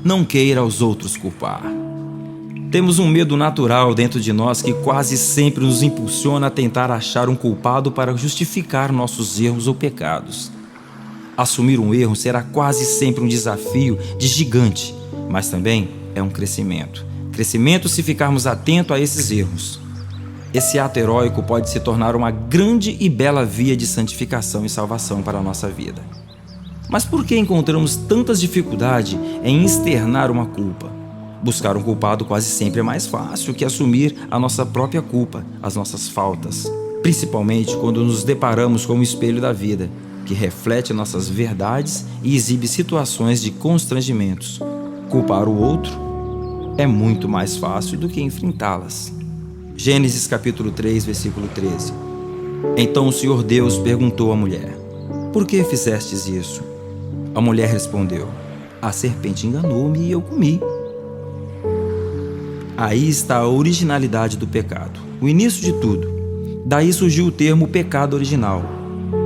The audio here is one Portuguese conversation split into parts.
Não queira os outros culpar. Temos um medo natural dentro de nós que quase sempre nos impulsiona a tentar achar um culpado para justificar nossos erros ou pecados. Assumir um erro será quase sempre um desafio de gigante, mas também é um crescimento. Crescimento se ficarmos atentos a esses erros. Esse ato heróico pode se tornar uma grande e bela via de santificação e salvação para a nossa vida. Mas por que encontramos tantas dificuldades em externar uma culpa? Buscar um culpado quase sempre é mais fácil que assumir a nossa própria culpa, as nossas faltas, principalmente quando nos deparamos com o espelho da vida, que reflete nossas verdades e exibe situações de constrangimentos. Culpar o outro é muito mais fácil do que enfrentá-las. Gênesis capítulo 3, versículo 13. Então o Senhor Deus perguntou à mulher: por que fizestes isso? A mulher respondeu: a serpente enganou-me e eu comi. Aí está a originalidade do pecado, o início de tudo. Daí surgiu o termo pecado original.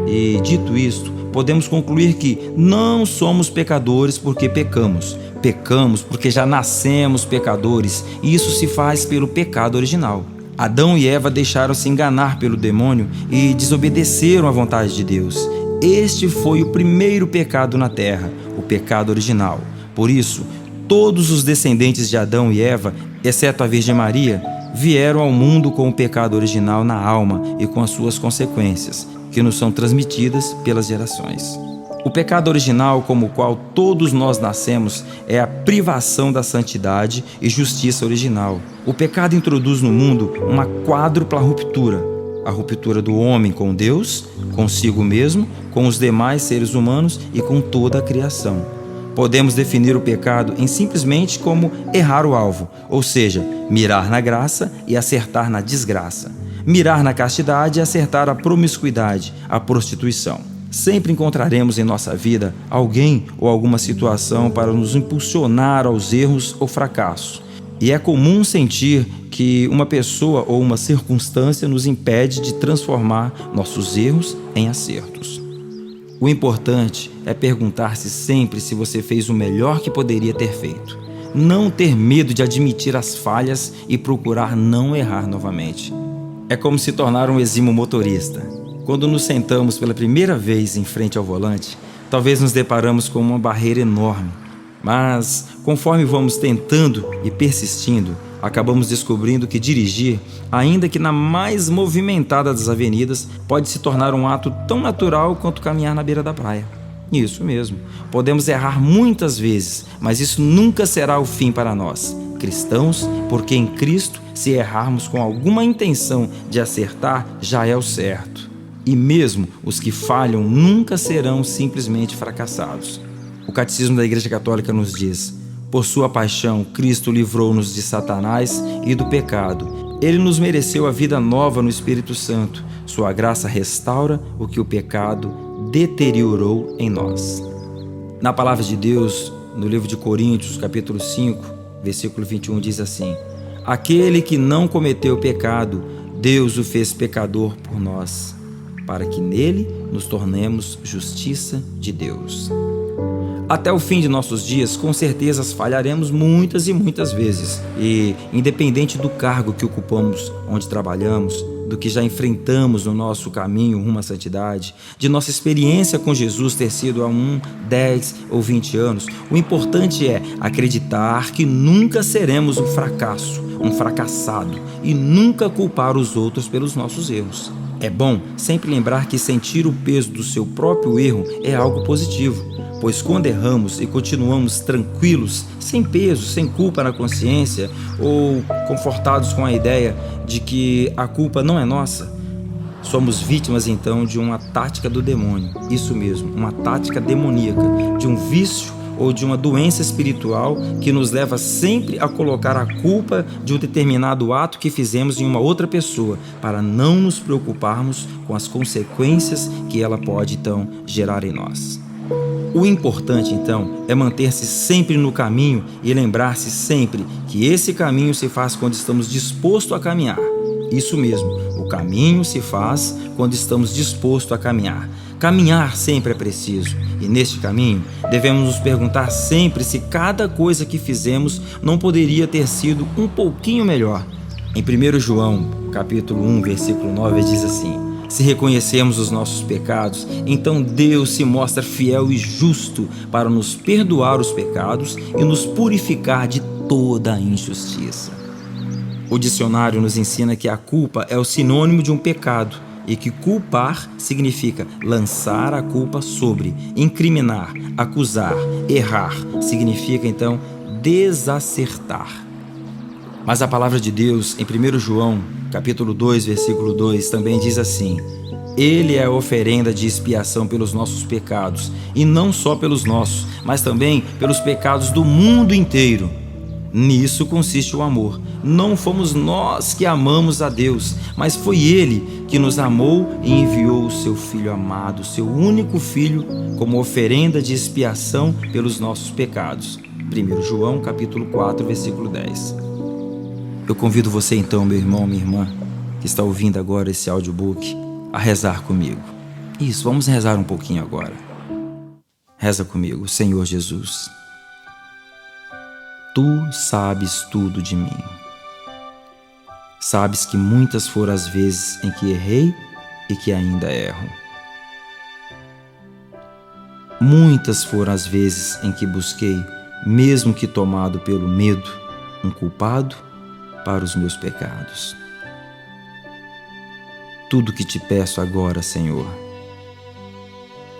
E, dito isto, podemos concluir que não somos pecadores porque pecamos. Pecamos porque já nascemos pecadores, e isso se faz pelo pecado original. Adão e Eva deixaram-se enganar pelo demônio e desobedeceram à vontade de Deus. Este foi o primeiro pecado na terra, o pecado original. Por isso, todos os descendentes de Adão e Eva, exceto a Virgem Maria, vieram ao mundo com o pecado original na alma e com as suas consequências, que nos são transmitidas pelas gerações. O pecado original, como o qual todos nós nascemos, é a privação da santidade e justiça original. O pecado introduz no mundo uma quádrupla ruptura: a ruptura do homem com Deus, consigo mesmo, com os demais seres humanos e com toda a criação. Podemos definir o pecado em simplesmente como errar o alvo, ou seja, mirar na graça e acertar na desgraça. Mirar na castidade e acertar a promiscuidade, a prostituição. Sempre encontraremos em nossa vida alguém ou alguma situação para nos impulsionar aos erros ou fracassos. E é comum sentir que uma pessoa ou uma circunstância nos impede de transformar nossos erros em acertos. O importante é perguntar-se sempre se você fez o melhor que poderia ter feito. Não ter medo de admitir as falhas e procurar não errar novamente. É como se tornar um exímio motorista. Quando nos sentamos pela primeira vez em frente ao volante, talvez nos deparamos com uma barreira enorme. Mas, conforme vamos tentando e persistindo, acabamos descobrindo que dirigir, ainda que na mais movimentada das avenidas, pode se tornar um ato tão natural quanto caminhar na beira da praia. Isso mesmo, podemos errar muitas vezes, mas isso nunca será o fim para nós, cristãos, porque em Cristo, se errarmos com alguma intenção de acertar, já é o certo. E mesmo os que falham nunca serão simplesmente fracassados. O Catecismo da Igreja Católica nos diz: por sua paixão, Cristo livrou-nos de Satanás e do pecado. Ele nos mereceu a vida nova no Espírito Santo. Sua graça restaura o que o pecado deteriorou em nós. Na palavra de Deus, no livro de Coríntios, capítulo 5, versículo 21, diz assim: aquele que não cometeu pecado, Deus o fez pecador por nós, para que nele nos tornemos justiça de Deus. Até o fim de nossos dias, com certeza falharemos muitas e muitas vezes. E, independente do cargo que ocupamos, onde trabalhamos, do que já enfrentamos no nosso caminho rumo à santidade, de nossa experiência com Jesus ter sido há 10 ou 20 anos, o importante é acreditar que nunca seremos um fracasso, um fracassado, e nunca culpar os outros pelos nossos erros. É bom sempre lembrar que sentir o peso do seu próprio erro é algo positivo, pois quando erramos e continuamos tranquilos, sem peso, sem culpa na consciência ou confortados com a ideia de que a culpa não é nossa, somos vítimas então de uma tática do demônio, isso mesmo, uma tática demoníaca, de um vício ou de uma doença espiritual que nos leva sempre a colocar a culpa de um determinado ato que fizemos em uma outra pessoa, para não nos preocuparmos com as consequências que ela pode então gerar em nós. O importante então é manter-se sempre no caminho e lembrar-se sempre que esse caminho se faz quando estamos dispostos a caminhar. Isso mesmo, o caminho se faz quando estamos dispostos a caminhar. Caminhar sempre é preciso, e neste caminho devemos nos perguntar sempre se cada coisa que fizemos não poderia ter sido um pouquinho melhor. Em 1 João, capítulo 1, versículo 9, diz assim: se reconhecermos os nossos pecados, então Deus se mostra fiel e justo para nos perdoar os pecados e nos purificar de toda a injustiça. O dicionário nos ensina que a culpa é o sinônimo de um pecado e que culpar significa lançar a culpa sobre, incriminar, acusar, errar. Significa, então, desacertar. Mas a palavra de Deus, em 1 João, capítulo 2, versículo 2, também diz assim: Ele é a oferenda de expiação pelos nossos pecados, e não só pelos nossos, mas também pelos pecados do mundo inteiro. Nisso consiste o amor. Não fomos nós que amamos a Deus, mas foi Ele que nos amou e enviou o seu Filho amado, seu único Filho, como oferenda de expiação pelos nossos pecados. 1 João, capítulo 4, versículo 10. Eu convido você então, meu irmão, minha irmã, que está ouvindo agora esse audiobook, a rezar comigo. Isso, vamos rezar um pouquinho agora. Reza comigo. Senhor Jesus, Tu sabes tudo de mim. Sabes que muitas foram as vezes em que errei e que ainda erro. Muitas foram as vezes em que busquei, mesmo que tomado pelo medo, um culpado para os meus pecados. Tudo que te peço agora, Senhor,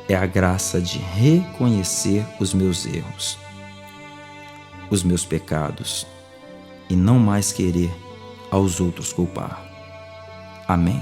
é a graça de reconhecer os meus erros, os meus pecados, e não mais querer aos outros culpar. Amém.